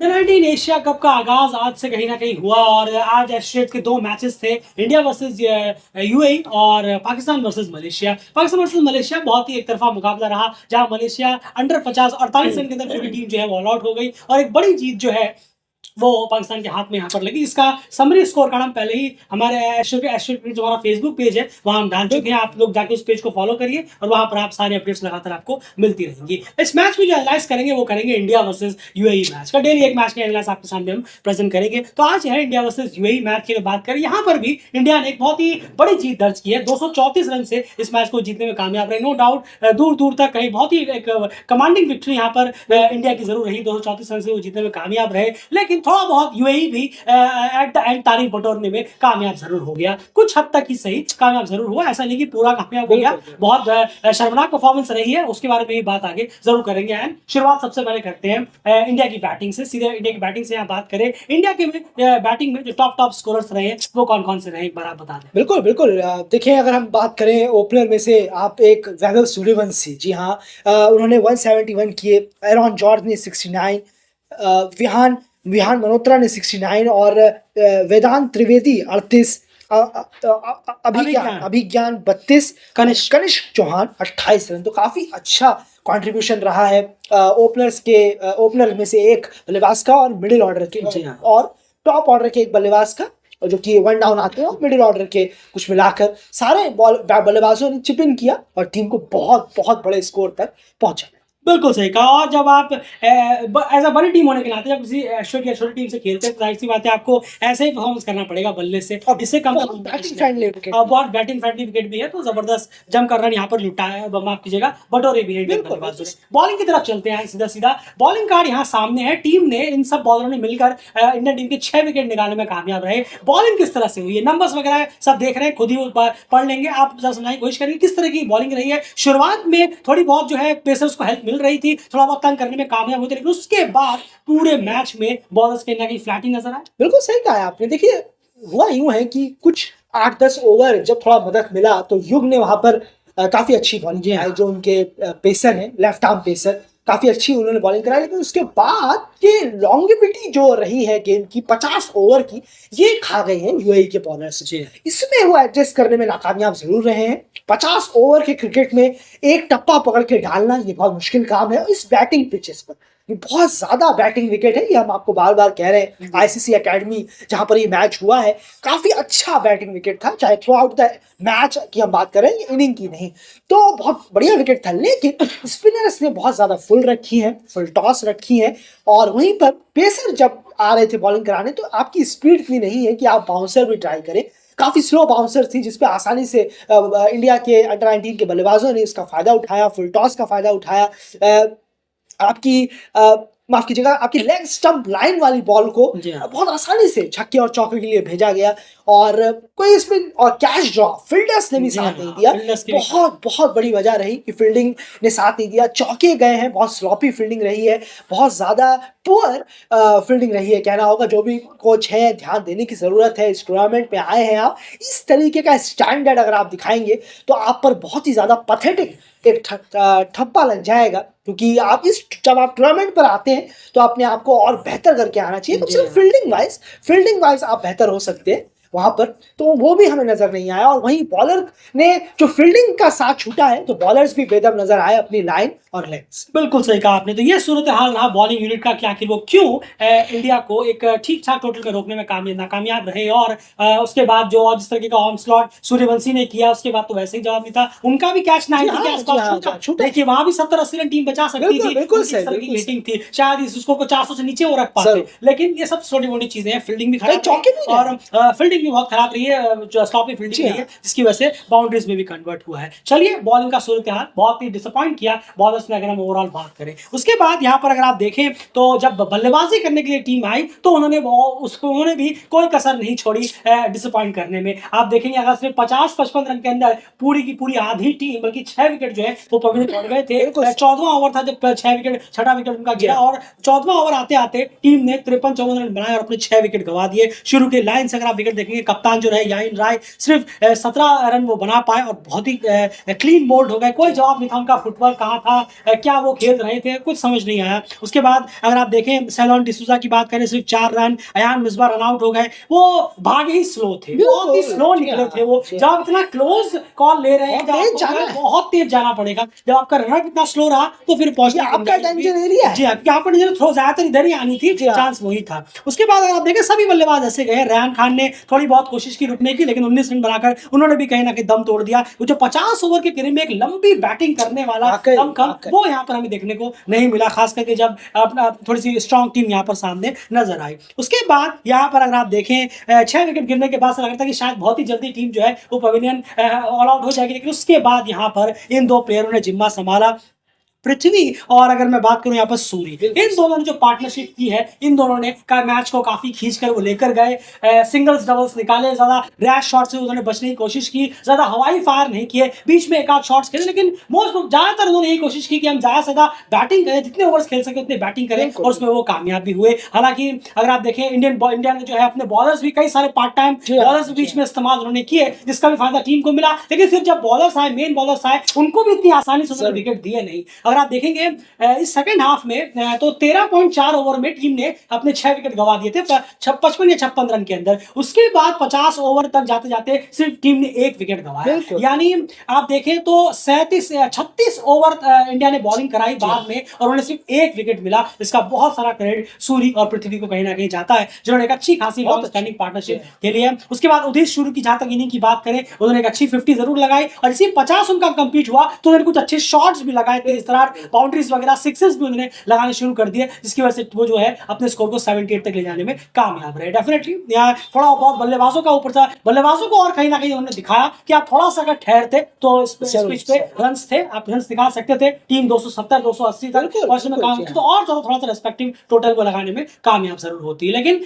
Under-19 Asia cup का आगाज आज से कहीं ना कहीं हुआ और आज एशियाड के दो मैचेस थे। इंडिया वर्सेस यूएई और Pakistan versus Malaysia. Pakistan versus Malaysia बहुत ही एक तरफा मुकाबला रहा, जहां मलेशिया अंडर 50 48 रन के अंदर पूरी टीम जो है वो ऑल आउट हो गई और एक बड़ी जीत जो है वो पाकिस्तान के हाथ में यहाँ पर लगी। इसका समरी स्कोर कार्ड हम पहले ही हमारे एस्ट्रो जो हमारा फेसबुक पेज है वहां हम डाल चुके हैं। आप लोग जाके उस पेज को फॉलो करिए और वहां पर आप सारे अपडेट्स लगातार आपको मिलती रहेंगी। इस मैच में जो एनालाइज करेंगे वो करेंगे इंडिया वर्सेस यूएई मैच का। डेली एक मैच का एनालाइज आपके सामने हम प्रेजेंट करेंगे। तो आज है इंडिया वर्सेस यूएई मैच की बात करें, यहाँ पर भी इंडिया ने एक बहुत ही बड़ी जीत दर्ज की है। 234 रन से इस मैच को जीतने में कामयाब रहे। नो डाउट दूर दूर तक कहीं बहुत ही एक कमांडिंग विक्ट्री यहाँ पर इंडिया की जरूर रही। 234 रन से वो जीतने में कामयाब रहे, लेकिन थोड़ा बहुत यूएई भी एट द एंड तारीफ बटोरने में कामयाब जरूर हो गया। कुछ हद तक ही सही कामयाब जरूर हुआ, ऐसा नहीं कि पूरा कामयाब हो गया। बहुत शर्मनाक परफॉर्मेंस रही है, उसके बारे में भी बात आगे जरूर करेंगे। एंड शुरुआत सबसे पहले करते हैं इंडिया की बैटिंग से। सीधे इंडिया की बैटिंग से यहाँ बात करें, इंडिया के बैटिंग में जो टॉप स्कोरर्स रहे वो कौन कौन से रहे, एक बार आप बता दें। बिल्कुल बिल्कुल। देखिए, अगर हम बात करें ओपनर में से, आप एक वैभव सूर्यवंशी, जी हाँ, उन्होंने 171 किए। एरॉन जॉर्ज ने 69, विहान मल्होत्रा ने 69 और वेदांत त्रिवेदी 38, अभिज्ञान 32, कनिष्क चौहान 28 रन। तो काफी अच्छा कंट्रीब्यूशन रहा है ओपनर में से एक बल्लेबाज का और मिडिल ऑर्डर के और टॉप ऑर्डर के एक बल्लेबाज का, जो कि वन डाउन आते हैं, और मिडिल ऑर्डर के कुछ मिलाकर सारे बल्लेबाजों ने चिप इन किया और टीम को बहुत बहुत बड़े स्कोर तक पहुंचाया। बिल्कुल सही कहा। और जब आप एज अ बड़ी टीम होने के नाते जब किसी छोटी टीम से खेलते हैं तो जाहिर सी बात है आपको ऐसे ही परफॉर्मेंस करना पड़ेगा बल्ले से, और इससे कम बैटिंग फ्रेंडली विकेट भी है। तो जबरदस्त जमकर रन यहाँ पर लुटाया, माफ कीजिएगा, बटोरे भी है। बॉलिंग की तरफ चलते हैं सीधा बॉलिंग कार्ड यहाँ सामने है। टीम ने, इन सब बॉलरों ने मिलकर इंडियन टीम के 6 विकेट निकालने में कामयाब रहे। बॉलिंग किस तरह से हुई है, नंबर्स वगैरह सब देख रहे हैं, खुद ही पढ़ लेंगे। आप समझाने की कोशिश करेंगे किस तरह की बॉलिंग रही है। शुरुआत में थोड़ी बहुत जो है पेसर्स को हेल्प मिल रही थी, थोड़ा बहुत तंग करने में कामयाब होते, लेकिन उसके बाद पूरे मैच में बॉलर्स के की फ्लैटिंग नजर आए। बिल्कुल सही कहा है आपने। देखिए, हुआ यूं है कि कुछ 8-10 ओवर जब थोड़ा मदद मिला तो युग ने वहां पर काफी अच्छी बॉलिंग की, जो उनके पेसर हैं, लेफ्ट आर्म पेसर, काफी अच्छी उन्होंने बॉलिंग कराई। लेकिन उसके बाद ये लॉन्गेविटी जो रही है गेम की 50 ओवर की, ये खा गए हैं यूएई के बॉलर्स। इसमें वो एडजस्ट करने में नाकामयाब जरूर रहे हैं। 50 ओवर के क्रिकेट में एक टप्पा पकड़ के डालना ये बहुत मुश्किल काम है। इस बैटिंग पिचेस पर ये बहुत ज्यादा बैटिंग विकेट है, ये हम आपको बार बार कह रहे हैं। आईसीसी एकेडमी जहां पर ये मैच हुआ है, काफी अच्छा बैटिंग विकेट था, चाहे थ्रू आउट द मैच की हम बात करें, इनिंग की नहीं, तो बहुत बढ़िया विकेट था। लेकिन स्पिनर्स ने बहुत ज्यादा फुल रखी है, फुल टॉस रखी है, और वहीं पर पेसर जब आ रहे थे बॉलिंग कराने तो आपकी स्पीड इतनी नहीं है कि आप बाउंसर भी ट्राई करें। काफी स्लो बाउंसर थी, जिसपे आसानी से इंडिया के अंडर-19 के बल्लेबाजों ने इसका फायदा उठाया, फुल टॉस का फायदा उठाया। आपकी माफ कीजिएगा, आपकी लेग स्टंप लाइन वाली बॉल को बहुत आसानी से छक्के और चौके के लिए भेजा गया, और कोई इसमें और कैच ड्रॉ फील्डर्स ने भी साथ नहीं दिया। बहुत बड़ी वजह रही कि फील्डिंग ने साथ नहीं दिया, चौके गए हैं, बहुत स्लॉपी फील्डिंग रही है, बहुत ज्यादा पुअर फील्डिंग रही है, कहना होगा। जो भी कोच है, ध्यान देने की जरूरत है। इस टूर्नामेंट में आए हैं आप, इस तरीके का स्टैंडर्ड अगर आप दिखाएंगे तो आप पर बहुत ही ज्यादा पथेटिक एक ठप्पा लग जाएगा, क्योंकि आप जब आप टूर्नामेंट पर आते हैं तो अपने आप को और बेहतर करके आना चाहिए। तो सिर्फ फील्डिंग वाइज आप बेहतर हो सकते हैं वहां पर, तो वो भी हमें नजर नहीं आया। और वहीं बॉलर ने जो फील्डिंग का साथ छूटा है, तो बॉलर्स भी बेदम नजर आए अपनी लाइन और लेग्स। बिल्कुल सही कहा आपने। तो ये सूरत हाल रहा बॉलिंग यूनिट का कि आखिर वो क्यों इंडिया को एक ठीक ठाक टोटल में रोकने में नाकामयाब रहे। और उसके बाद जो जिस तरीके का ऑन स्लॉट सूर्यवंशी ने किया, उसके बाद तो वैसे ही जवाब नहीं था। उनका भी कैच 90 के आसपास छूटा। देखिए, वहां भी 70-80 रन टीम बचा सकती थी, बिल्कुल रेटिंग थी, शायद इस स्कोर को 400 से नीचे वो रख पाते, लेकिन ये सब छोटी मोटी चीजें हैं। फील्डिंग भी खराब और फील्डिंग भी बहुत खराब रही है, स्लॉपी फील्डिंग रही है, जिसकी वजह से बाउंड्रीज में भी कन्वर्ट हुआ है। चलिए, बॉलिंग का सूरत हाल बहुत ही डिसअपॉइंट किया बॉलर्स ने, अगर हम ओवरऑल बात करें। उसके बाद यहाँ पर अगर आप देखें तो जब बल्लेबाजी करने के लिए टीम आई तो उन्होंने भी कोई कसर नहीं छोड़ी डिसअपॉइंट करने में। आप देखेंगे अगर सिर्फ 50-55 रन के अंदर पूरी की पूरी आधी टीम, बल्कि 6 विकेट जो है वो पकड़े पड़ गए थे। 14वां ओवर था जब 6 विकेट, 6वां विकेट उनका गिरा, और 14वां ओवर आते आते टीम ने 53-54 रन बनाए और अपने 6 विकेट गंवा दिए। शुरू के लाइन से अगर आप विकेट देखें देखेंगे कप्तान जो रहे याइन राय सिर्फ 17 रन वो बना पाए और बहुत ही क्लीन बोल्ड हो गए, कोई जवाब नहीं था उनका, फुटवर्क कहाँ था, क्या वो खेल रहे थे, कुछ समझ नहीं आया। उसके बाद अगर आप देखें सेलोन डिसूजा की बात करें, सिर्फ 4 run, Ayaan Misbah run out हो गए, वो भागे ही स्लो थे, बहुत ही स्लो निकले थे वो। जब आप इतना क्लोज कॉल ले रहे हैं, बहुत तेज जाना पड़ेगा, जब आपका रनअप इतना स्लो रहा तो फिर पहुंचना आपका टेंशन एरिया है। जी हाँ, यहाँ पर थ्रो ज्यादातर इधर ही आनी थी, चांस वही था। उसके बाद अगर आप देखें सभी बल्लेबाज ऐसे गए, रेहान खान ने थोड़ी बहुत कोशिश की रुकने की, लेकिन 19 रन बनाकर उन्होंने भी कहीं ना कहीं दम तोड़ दिया। वो जो 50 ओवर के करीब में एक लंबी बैटिंग करने वाला दमखम, वो यहाँ पर हमें देखने को नहीं मिला, खास करके जब थोड़ी सी स्ट्रॉन्ग टीम यहाँ पर सामने नजर आई। उसके बाद यहाँ पर अगर आप देखें 6 विकेट गिरने के बाद लगता है कि शायद बहुत ही जल्दी टीम जो है वो पवेलियन ऑल आउट हो जाएगी, लेकिन उसके बाद यहाँ पर इन दो प्लेयरों ने जिम्मा संभाला, पृथ्वी और अगर मैं बात करूं यहाँ पर सूर्य, इन दोनों ने जो पार्टनरशिप की है, इन दोनों ने मैच को काफी खींचकर वो लेकर गए, सिंगल्स डबल्स निकाले, ज्यादा रैश शॉट से उन्होंने बचने की कोशिश की, ज्यादा हवाई फायर नहीं किए, बीच में एक आध शॉट्स खेले, लेकिन ज्यादातर उन्होंने यही कोशिश की कि हम ज्यादा से ज्यादा बैटिंग करें, जितने ओवर्स खेल सके उतने बैटिंग करें, और उसमें वो कामयाब भी हुए। हालांकि अगर आप देखें इंडिया ने जो है अपने बॉलर्स भी कई सारे पार्ट टाइम बॉलर्स बीच में इस्तेमाल उन्होंने किए, जिसका भी फायदा टीम को मिला, लेकिन फिर जब बॉलर्स आए, मेन बॉलर्स आए, उनको भी इतनी आसानी से विकेट दिए नहीं। अगर आप देखेंगे इस सेकंड हाफ में तो 13.4 ओवर में टीम ने अपने 6 विकेट गंवा दिए थे 55 या 56 रन के अंदर। उसके बाद 50 ओवर तक जाते जाते सिर्फ टीम ने 1 विकेट गंवाया, यानी आप देखें तो 36 ओवर इंडिया ने बॉलिंग कराई बाद में और उन्हें सिर्फ 1 विकेट मिला। इसका बहुत सारा क्रेडिट सूर्य और पृथ्वी को कहीं ना कहीं जाता है, जिन्होंने एक अच्छी खासी लॉन्ग स्टैंडिंग पार्टनरशिप खेली है। उसके बाद उदेश शुरू की जहां तक इनिंग की बात करें, उन्होंने एक अच्छी 50 जरूर लगाई, और इसी 50 उनका कंप्लीट हुआ तो उन्होंने कुछ अच्छे शॉट्स भी लगाए थे, इस तरह बाउंड्रीज वगैरह सिक्सेस भी उन्होंने लगाने शुरू कर दिए, जिसकी वजह से वो जो है अपने स्कोर को 78 तक ले जाने में कामयाब रहे। डेफिनेटली यहाँ थोड़ा बहुत बल्लेबाजों का ऊपर था, बल्लेबाजों को और कहीं ना कहीं उन्होंने दिखाया कि आप थोड़ा सा अगर ठहरते तो इस पिच पे रन्स थे, आप रन्स दिखा सकते थे। टीम 270 280 तक पहुंचने में काम तो और थोड़ा सा रेस्पेक्टिव टोटल को लगाने में कामयाब जरूर होती है। लेकिन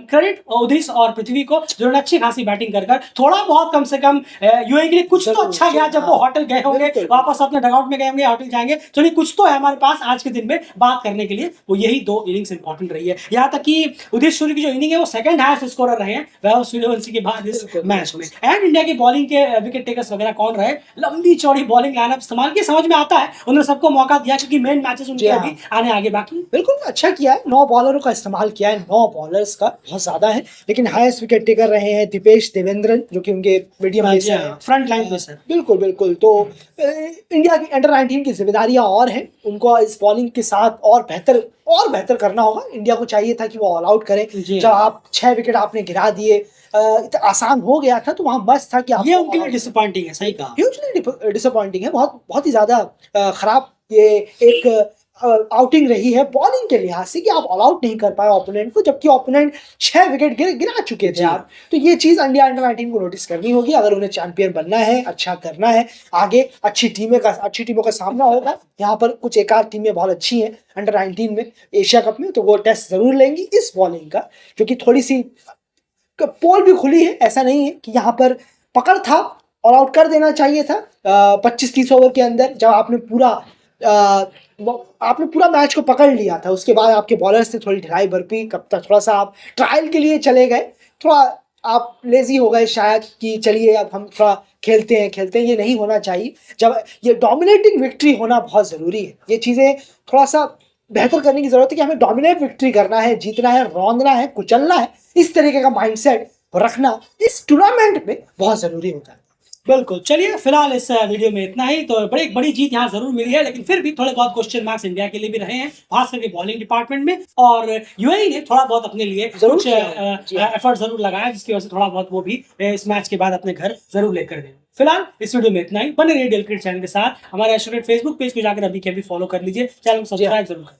क्रेडिट उदिस और पृथ्वी को, जिन्होंने अच्छी खासी बैटिंग कर थोड़ा बहुत कम से कम यूएई के लिए कुछ तो अच्छा गया। जब वो होटल गए होंगे, वापस अपने डगआउट में गए होंगे, होटल जाएंगे, चलिए कुछ तो है हमारे पास आज के दिन में बात करने के लिए। वो यही 2 इनिंग्स इंपॉर्टेंट रही है, यहाँ तक कि उदित सूर्य की जो इनिंग है वो सेकंड हाईएस्ट स्कोरर रहे हैं वैभव सूर्यवंशी के बाद इस मैच में। एंड इंडिया की बॉलिंग के विकेट टेकर्स वगैरह कौन रहे, लंबी चौड़ी बॉलिंग लाइनअप इस्तेमाल की, समझ में आता है उन्होंने सबको मौका दिया क्योंकि मेन मैचेस उनके अभी आने आगे बाकी। बिल्कुल अच्छा किया है, 9 बॉलरों का इस्तेमाल किया है, 9 बॉलर्स का बहुत ज्यादा है, लेकिन हाईएस्ट विकेट टेकर रहे हैं दीपेश देवेंद्रन, जो कि उनके मीडियम पेसर हैं, फ्रंट लाइन पेसर। बिल्कुल बिल्कुल। तो इंडिया की अंडर 19 की जिम्मेदारियां और हैं, उनको इस बॉलिंग के साथ और बेहतर करना होगा। इंडिया को चाहिए था कि वो ऑल आउट करें। जब आप 6 विकेट आपने गिरा दिए, इतना आसान हो गया था, तो वहां मस्त था कि आप, ये उनके लिए डिसअपॉइंटिंग है, सही कहा, ह्यूजली डिसअपॉइंटिंग है, बहुत ही ज्यादा खराब ये एक आउटिंग रही है बॉलिंग के लिहाज से, कि आप ऑल आउट नहीं कर पाए ओपोनेंट को, जबकि ओपोनेंट 6 विकेट गिरा चुके थे आप। तो ये चीज इंडिया अंडर 19 को नोटिस करनी होगी अगर उन्हें चैंपियन बनना है, अच्छा करना है, आगे अच्छी टीमों का सामना होगा। यहाँ पर कुछ एक आध टीमें बहुत अच्छी हैं अंडर 19 में एशिया कप में, तो वो टेस्ट जरूर लेंगी इस बॉलिंग का, क्योंकि थोड़ी सी पोल भी खुली है। ऐसा नहीं है कि यहाँ पर पकड़ था, ऑल आउट कर देना चाहिए था 25-30 ओवर के अंदर, जब आपने पूरा मैच को पकड़ लिया था। उसके बाद आपके बॉलर्स ने थोड़ी ढिलाई बरपी, कब तक थोड़ा सा आप ट्रायल के लिए चले गए, थोड़ा आप लेजी हो गए शायद कि चलिए अब हम थोड़ा खेलते हैं, ये नहीं होना चाहिए। जब ये डोमिनेटिंग विक्ट्री होना बहुत ज़रूरी है, ये चीज़ें थोड़ा सा बेहतर करने की ज़रूरत है कि हमें डोमिनेट विक्ट्री करना है, जीतना है, रौंदना है, कुचलना है, इस तरीके का माइंडसेट रखना इस टूर्नामेंट में बहुत ज़रूरी होता है। बिल्कुल, चलिए फिलहाल इस वीडियो में इतना ही। तो बड़ी जीत यहाँ जरूर मिली है, लेकिन फिर भी थोड़े बहुत क्वेश्चन मार्क्स इंडिया के लिए भी रहे हैं, खास करके बॉलिंग डिपार्टमेंट में, और यूएई ने थोड़ा बहुत अपने लिए कुछ एफर्ट जरूर लगाया, जिसकी वजह से थोड़ा बहुत वो भी इस मैच के बाद अपने घर जरूर लेकर गए। फिलहाल इस वीडियो में इतना ही। बने रहिए डेल क्रिकेट चैनल के साथ, हमारे एस्ट्रोनेट फेसबुक पेज को जाकर अभी के अभी फॉलो कर लीजिए, चैनल को सब्सक्राइब जरूर करें।